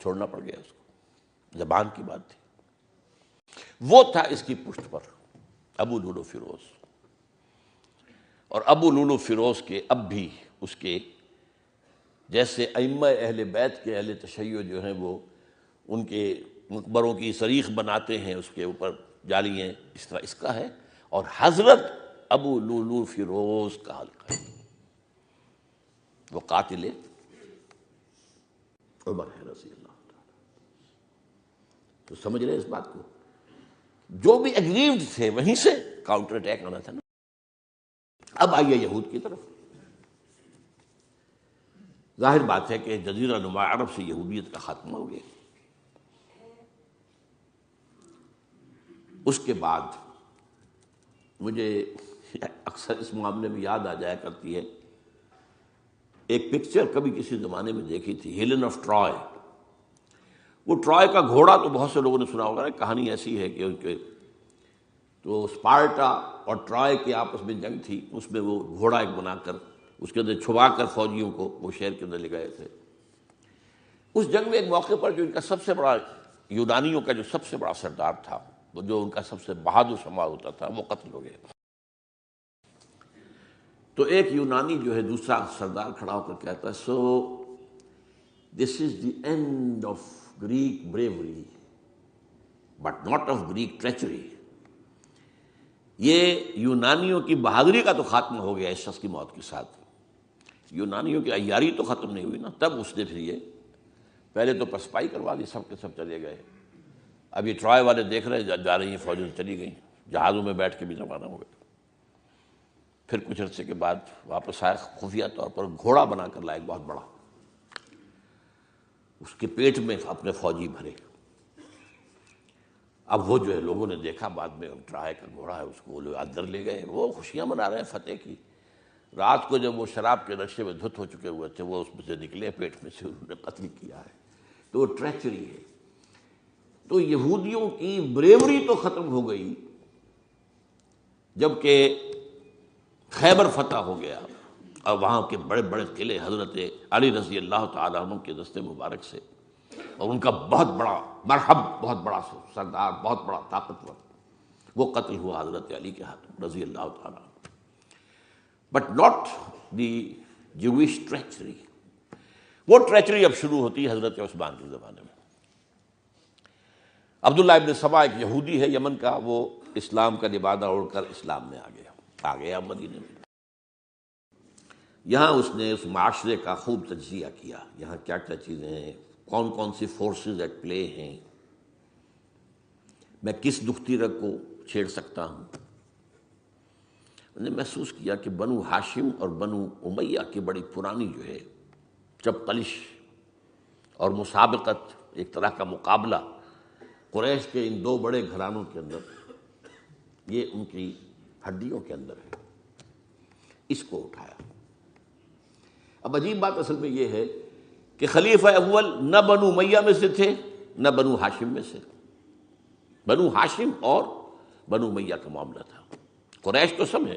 چھوڑنا پڑ گیا اس کو، زبان کی بات تھی۔ وہ تھا اس کی پشت پر ابو لولو فیروز، اور ابو لولو فیروز کے اب بھی اس کے جیسے ائمہ اہل بیت کے اہل تشیع جو ہیں وہ ان کے مقبروں کی صریح بناتے ہیں، اس کے اوپر جالیاں، اس طرح اس کا ہے، اور حضرت ابو لولو فیروز کا حلقہ ہے، وہ قاتل عمر ہے رضی اللہ تعالی۔ تو سمجھ رہے اس بات کو؟ جو بھی اگریوڈ تھے وہیں سے کاؤنٹر اٹیک آنا تھا نا۔ اب آئیے یہود کی طرف۔ ظاہر بات ہے کہ جزیرہ نما عرب سے یہودیت کا خاتمہ ہو گیا۔ اس کے بعد مجھے اکثر اس معاملے میں یاد آ جایا کرتی ہے ایک پکچر کبھی کسی زمانے میں دیکھی تھی، ہیلن آف ٹرائے۔ وہ ٹرائے کا گھوڑا تو بہت سے لوگوں نے سنا ہوگا، کہانی ایسی ہے کہ ان کے تو اسپارٹا اور ٹرائے کے آپس میں جنگ تھی، اس میں وہ گھوڑا ایک بنا کر اس کے اندر چھپا کر فوجیوں کو وہ شہر کے اندر لے گئے تھے۔ اس جنگ میں ایک موقع پر جو ان کا سب سے بڑا یونانیوں کا جو سب سے بڑا سردار تھا، وہ جو ان کا سب سے بہادر شمار ہوتا تھا، وہ قتل ہو گیا۔ تو ایک یونانی جو ہے دوسرا سردار کھڑا ہو کر کہتا ہے so this is the end of Greek bravery but not of Greek treachery. یہ یونانیوں کی بہادری کا تو خاتمہ ہو گیا اس شخص کی موت کے ساتھ، یونانیوں کی عیاری تو ختم نہیں ہوئی نا۔ تب اس نے پھر یہ پہلے تو پسپائی کروا دی، سب کے سب چلے گئے۔ اب یہ ٹرائے والے دیکھ رہے ہیں جا رہی ہیں فوجیں چلی گئیں، جہازوں میں بیٹھ کے بھی روانہ ہو گئے۔ پھر کچھ عرصے کے بعد واپس آئے، خفیہ طور پر گھوڑا بنا کر لائے بہت بڑا، اس کے پیٹ میں اپنے فوجی بھرے۔ اب وہ جو ہے لوگوں نے دیکھا بعد میں ٹرائے کا گھوڑا ہے، اس کو وہ لوگ اندر لے گئے، وہ خوشیاں منا رہے ہیں فتح کی۔ رات کو جب وہ شراب کے نشے میں دھت ہو چکے ہوئے تھے، وہ اس میں سے نکلے، پیٹ میں سے انہوں نے قتل کیا ہے۔ تو وہ ٹریچری ہے۔ تو یہودیوں کی بریوری تو ختم ہو گئی جبکہ خیبر فتح ہو گیا اور وہاں کے بڑے بڑے قلعے حضرت علی رضی اللہ تعالیٰ عنہ کے دست مبارک سے اور ان کا بہت بڑا مرحب، بہت بڑا سردار، بہت بڑا طاقتور، وہ قتل ہوا حضرت علی کے ہاتھوں رضی اللہ تعالیٰ عنہ. But not the Jewish treachery. وہ ٹریچری اب شروع ہوتی ہے حضرت عثمان کے زمانے میں. عبداللہ ابن سبا ایک یہودی ہے یمن کا، وہ اسلام کا لبادہ اوڑھ کر اسلام میں آ گیا مدینے میں. یہاں اس نے اس معاشرے کا خوب تجزیہ کیا، یہاں کیا کیا چیزیں ہیں، کون کون سی فورسز ایٹ پلے ہیں، میں کس دختیرہ کو چھیڑ سکتا ہوں. نے محسوس کیا کہ بنو ہاشم اور بنو امیہ کی بڑی پرانی جو ہے چپقلش اور مسابقت، ایک طرح کا مقابلہ قریش کے ان دو بڑے گھرانوں کے اندر، یہ ان کی ہڈیوں کے اندر ہے. اس کو اٹھایا. اب عجیب بات اصل میں یہ ہے کہ خلیفہ اول نہ بنو امیہ میں سے تھے نہ بنو ہاشم میں سے. بنو ہاشم اور بنو امیہ کا معاملہ تھا. قریش تو سب ہے،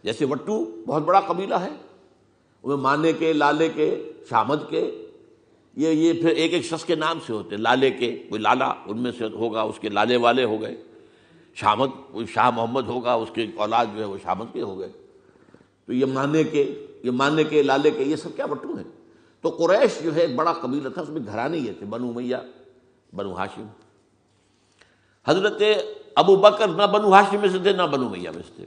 جیسے وٹو بہت بڑا قبیلہ ہے، وہ مانے کے، لالے کے، شامد کے، یہ پھر ایک ایک شخص کے نام سے ہوتے. لالے کے کوئی لالا ان میں سے ہوگا، اس کے لالے والے ہو گئے. شامد کوئی شاہ محمد ہوگا، اس کے اولاد جو ہے وہ شامد کے ہو گئے. تو یہ مانے کے لالے کے، یہ سب کیا وٹو ہیں. تو قریش جو ہے ایک بڑا قبیلہ تھا، اس میں گھرانے یہ تھے بنو امیہ، بنو ہاشم. حضرت ابو بکر نہ بنو ہاشم میں سے تھے نہ بنو امیہ میں سے تھے،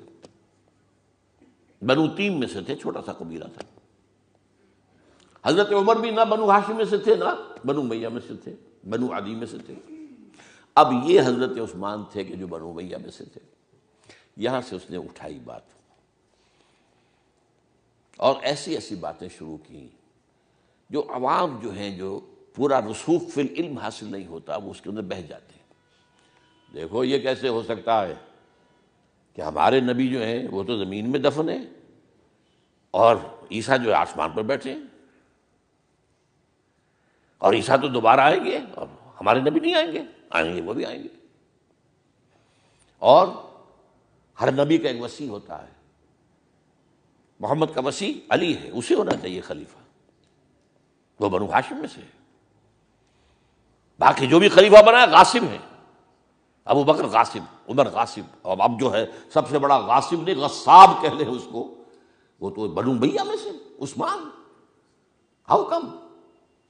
بنو تیم میں سے تھے، چھوٹا سا قبیلہ تھا. حضرت عمر بھی نہ بنو ہاشم میں سے تھے نہ بنو امیہ میں سے تھے، بنو عدی میں سے تھے. اب یہ حضرت عثمان تھے کہ جو بنو امیہ میں سے تھے. یہاں سے اس نے اٹھائی بات اور ایسی ایسی باتیں شروع کی جو عوام جو ہیں، جو پورا رسوخ فی العلم حاصل نہیں ہوتا، وہ اس کے اندر بہہ جاتے ہیں. دیکھو یہ کیسے ہو سکتا ہے کہ ہمارے نبی جو ہیں وہ تو زمین میں دفن ہیں اور عیسیٰ جو ہے آسمان پر بیٹھے ہیں، اور عیسیٰ تو دوبارہ آئیں گے اور ہمارے نبی نہیں آئیں گے وہ بھی آئیں گے. اور ہر نبی کا ایک وصی ہوتا ہے. محمد کا وصی علی ہے، اسے ہونا چاہیے خلیفہ، وہ بنو ہاشم میں سے ہے. باقی جو بھی خلیفہ بنا ہے غاصب ہے، ابو بکر غاصب، عمر غاصب، اور اب جو ہے سب سے بڑا غاصب نہیں غصاب کہہ لیں اس کو، وہ تو بنو امیہ میں سے عثمان. ہاؤ کم،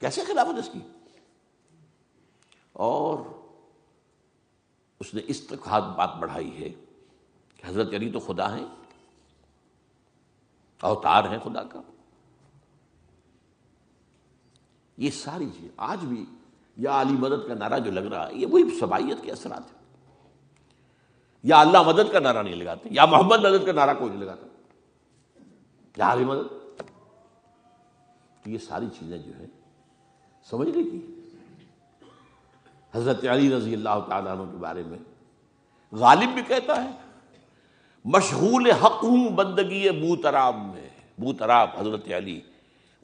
کیسے خلافت اس کی. اور اس نے اس تک بات بڑھائی ہے کہ حضرت علی تو خدا ہیں، اوتار ہیں خدا کا. یہ ساری چیز آج بھی یا علی مدد کا نعرہ جو لگ رہا ہے، یہ وہی سبائیت کے اثرات ہیں. یا اللہ مدد کا نعرہ نہیں لگاتے، یا محمد مدد کا نعرہ کوئی نہیں لگاتا، یا علی مدد. تو یہ ساری چیزیں جو ہے سمجھنے کی. حضرت علی رضی اللہ تعالیٰ عنہ کے بارے میں غالب بھی کہتا ہے مشغول حق ہوں بندگی بوتراب میں. بوتراب حضرت علی،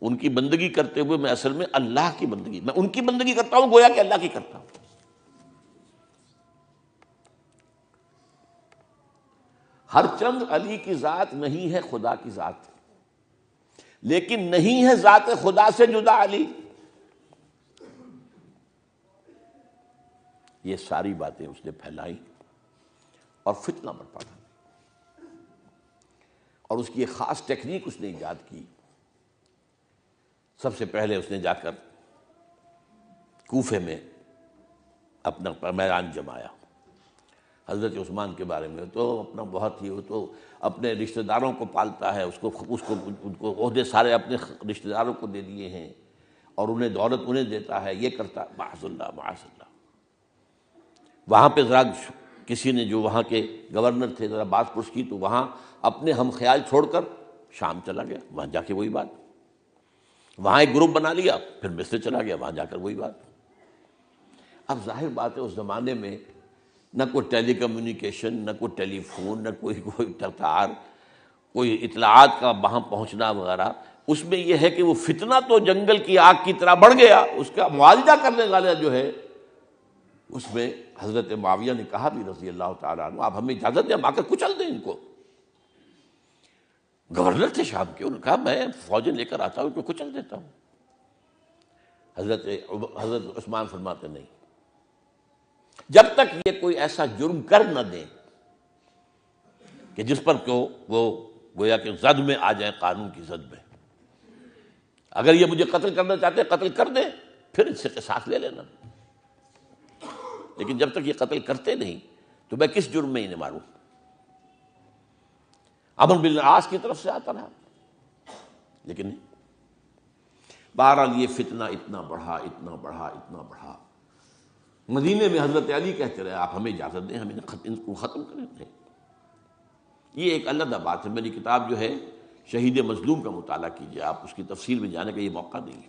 ان کی بندگی کرتے ہوئے میں اصل میں اللہ کی بندگی، میں ان کی بندگی کرتا ہوں گویا کہ اللہ کی کرتا ہوں. ہر چند علی کی ذات نہیں ہے خدا کی ذات، لیکن نہیں ہے ذات خدا سے جدا علی. یہ ساری باتیں اس نے پھیلائی اور فتنہ برپا کر. اور اس کی ایک خاص ٹیکنیک اس نے ایجاد کی. سب سے پہلے اس نے جا کر کوفے میں اپنا میدان جمایا. حضرت عثمان کے بارے میں تو اپنا بہت ہی، وہ تو اپنے رشتہ داروں کو پالتا ہے، ان کو عہدے سارے اپنے رشتہ داروں کو دے دیے ہیں، اور انہیں دولت انہیں دیتا ہے، یہ کرتا. معاذ اللہ معاذ اللہ. وہاں پہ ذرا کسی نے جو وہاں کے گورنر تھے ذرا بات پرس کی، تو وہاں اپنے ہم خیال چھوڑ کر شام چلا گیا، وہاں جا کے وہی بات. وہاں ایک گروپ بنا لیا، پھر مصر چلا گیا، وہاں جا کر وہی بات. اب ظاہر بات ہے اس زمانے میں نہ کوئی ٹیلی کمیونیکیشن، نہ کوئی ٹیلی فون، نہ کوئی تار، کوئی اطلاعات کا وہاں پہنچنا وغیرہ. اس میں یہ ہے کہ وہ فتنہ تو جنگل کی آگ کی طرح بڑھ گیا. اس کا معالجہ کرنے والا جو ہے، اس میں حضرت معاویہ نے کہا بھی رضی اللہ تعالیٰ عنہ، آپ ہمیں اجازت دیں ہم آ کر کچل دیں ان کو. گورنر تھے شام کے، انہوں نے کہا میں فوجیں لے کر آتا ہوں ان کو کچل دیتا ہوں. حضرت عثمان فرماتے نہیں، جب تک یہ کوئی ایسا جرم کر نہ دیں کہ جس پر وہ گویا کہ زد میں آ جائیں، قانون کی زد میں. اگر یہ مجھے قتل کرنا چاہتے ہیں قتل کر دیں، پھر اس سے قصاص لے لینا، لیکن جب تک یہ قتل کرتے نہیں تو میں کس جرم میں انہیں ماروں. عمرو بن العاص کی طرف سے آتا رہا، لیکن نہیں. بہرحال یہ فتنہ اتنا بڑھا. مدینے میں حضرت علی کہتے رہے آپ ہمیں اجازت دیں، ہم ان کو ختم کریں. یہ ایک علیحدہ بات ہے. میری کتاب جو ہے شہید مظلوم کا مطالعہ کیجیے، آپ اس کی تفصیل میں جانے کا یہ موقع نہیں ہے.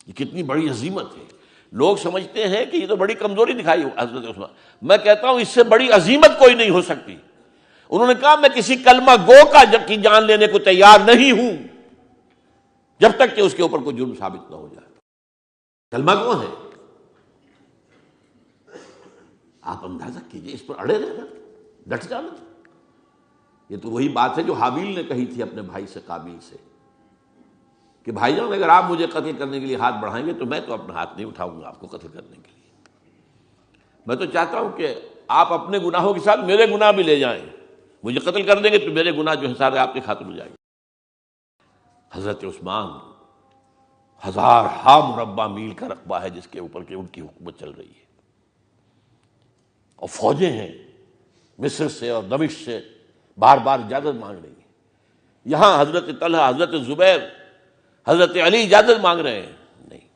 یہ کتنی بڑی عظیمت ہے. لوگ سمجھتے ہیں کہ یہ تو بڑی کمزوری دکھائی حضرت عثمان. میں کہتا ہوں اس سے بڑی عظیمت کوئی نہیں ہو سکتی. انہوں نے کہا میں کسی کلمہ گو کی جان لینے کو تیار نہیں ہوں جب تک کہ اس کے اوپر کوئی جرم ثابت نہ ہو جائے. کلمہ گو ہے، آپ اندازہ کیجئے، اس پر اڑے رہنا، ڈٹ جانا. یہ تو وہی بات ہے جو حابیل نے کہی تھی اپنے بھائی سے قابیل سے کہ بھائی جان اگر آپ مجھے قتل کرنے کے لیے ہاتھ بڑھائیں گے تو میں تو اپنا ہاتھ نہیں اٹھاؤں گا آپ کو قتل کرنے کے لیے. میں تو چاہتا ہوں کہ آپ اپنے گناہوں کے ساتھ میرے گناہ بھی لے جائیں. مجھے قتل کر دیں گے تو میرے گناہ جو ہے سارے آپ کے خاتمے ہو جائیں گے. حضرت عثمان 1000 مربع میل کا رقبہ ہے جس کے اوپر کہ ان کی حکومت چل رہی ہے، اور فوجیں ہیں مصر سے اور دمشق سے بار بار اجازت مانگ رہی ہیں. یہاں حضرت طلحہ، حضرت زبیر، حضرت علی اجازت مانگ رہے ہیں. نہیں،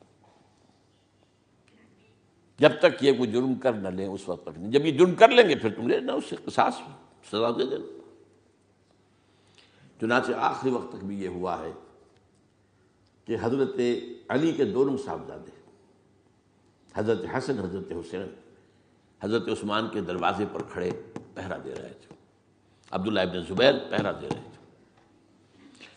جب تک یہ کوئی جرم کر نہ لیں اس وقت تک نہیں. جب یہ جرم کر لیں گے پھر تم لینا اس سے قصاص سزا دے دینا. چنانچہ آخری وقت تک بھی یہ ہوا ہے کہ حضرت علی کے دونوں صاحبزادے حضرت حسن، حضرت حسین، حضرت عثمان کے دروازے پر کھڑے پہرا دے رہے تھے. عبداللہ ابن زبیر پہرا دے رہے تھے،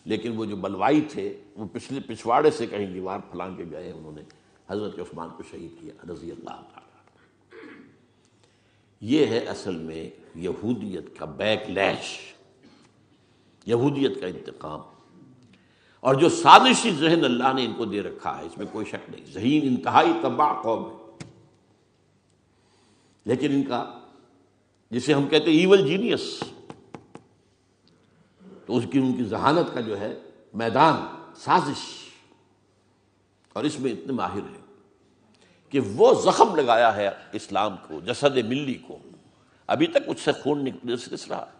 لیکن وہ جو بلوائی تھے وہ پچھواڑے سے کہیں دیوار پھلانگ کے گئے، انہوں نے حضرت عثمان کو شہید کیا رضی اللہ تعالیٰ. یہ ہے اصل میں یہودیت کا بیک لیش، یہودیت کا انتقام. اور جو سازشی ذہن اللہ نے ان کو دے رکھا ہے اس میں کوئی شک نہیں. ذہین انتہائی تباہ قوم ہے، لیکن ان کا جسے ہم کہتے ہیں ایول جینیس، تو ان کی ذہانت کا جو ہے میدان سازش، اور اس میں اتنے ماہر ہیں کہ وہ زخم لگایا ہے اسلام کو، جسد ملی کو. ابھی تک اس سے خون نکل رہا ہے.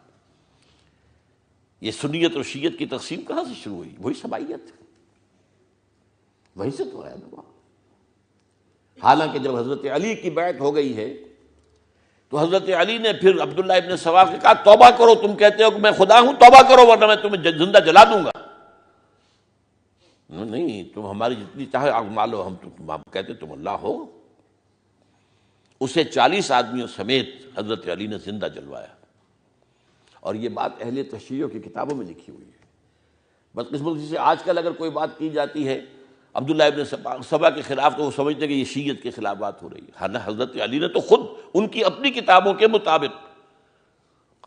یہ سنیت اور شیعت کی تقسیم کہاں سے شروع ہوئی؟ وہی سبائیت، وہیں سے تو ہے نا. حالانکہ جب حضرت علی کی بیعت ہو گئی ہے تو حضرت علی نے پھر عبداللہ ابن سوا سے کہا توبہ کرو، تم کہتے ہو کہ میں خدا ہوں، توبہ کرو ورنہ میں تمہیں زندہ جلا دوں گا. نہیں، تم ہماری جتنی چاہے آگ مالو، ہم کہتے تم اللہ ہو. اسے 40 آدمیوں سمیت حضرت علی نے زندہ جلوایا، اور یہ بات اہل تشیع کی کتابوں میں لکھی ہوئی ہے. بدقسمتی سے آج کل اگر کوئی بات کی جاتی ہے عبداللہ ابن سبا کے خلاف تو وہ سمجھتے ہیں کہ یہ شیعت کے خلاف بات ہو رہی ہے. حضرت علی نے تو خود ان کی اپنی کتابوں کے مطابق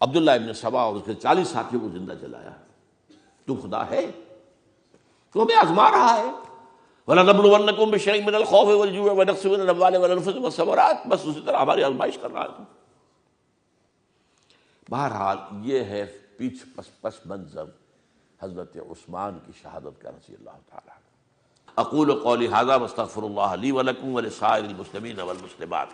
عبداللہ ابن سبا اور اس کے 40 ساتھیوں کو زندہ جلایا. تو خدا ہے تو ہمیں آزما رہا ہے. وَلَنَبْلُوَنَّكُمْ بِشَيْءٍ مِّنَ الْخَوْفِ وَالْجُوعِ وَنَقْصٍ مِّنَ الْأَمْوَالِ وَالْأَنفُسِ وَالثَّمَرَاتِ. بس اسی طرح ہماری آزمائش کر رہا ہے. بہرحال یہ ہے پس منظر حضرت عثمان کی شہادت کا رضی اللہ تعالیٰ. اقول قولی ھذا واستغفر اللہ لی ولکم ولسائر المسلمین والمسلمات.